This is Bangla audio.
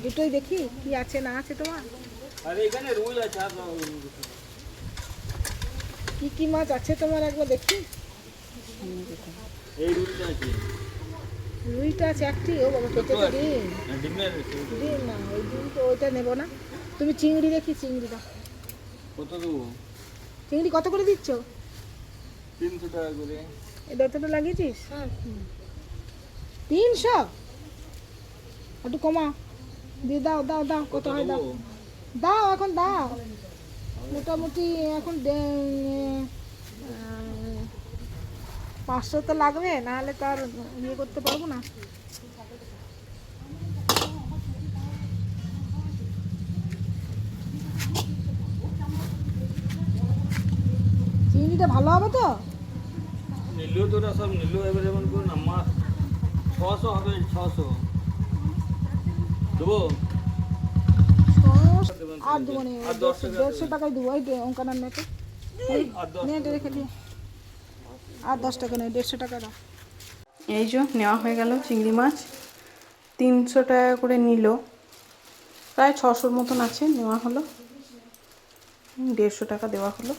দুটোই দেখি কি আছে না আছে তোমার। আরে এখানে রুই আছে আর কি কি মাছ আছে তোমার একবার দেখি। এই রুইটা আছে। রুইটা আছে একটি, ও বাবা পেটে তো ডিম। ডিমের ডিম না, ওই ডিম তো ওইটা নেবো না। তুমি চিংড়ি দেখি, চিংড়িটা কত দেবো? চিংড়ি কত করে দিচ্ছ? 300 টাকা করে। এই দরজাটা লাগিয়েছিস? 300, একটু কমা দিয়ে দাও দাও দাও, কত হয় দাও, দাও এখন দাও। মোটামুটি এখন 500 তো লাগবে, নাহলে তো আর ইয়ে করতে পারবো না। চিংড়িটা ভালো হবে তো? নিলেও তোরা সব নিলেও এবার যেমন করে না মাছ 600 হবে, 600 দেবো। আর দেবো নি, 150 টাকায় দেবো। ওই অঙ্কানার নেটে নেটে রেখে দিয়ে আর 10 টাকা নেই, 150 টাকা দাও। এই যে নেওয়া হয়ে গেল চিংড়ি মাছ, 300 টাকা করে নিল, প্রায় 600 মতন আছে, নেওয়া হলো, 150 টাকা দেওয়া হলো।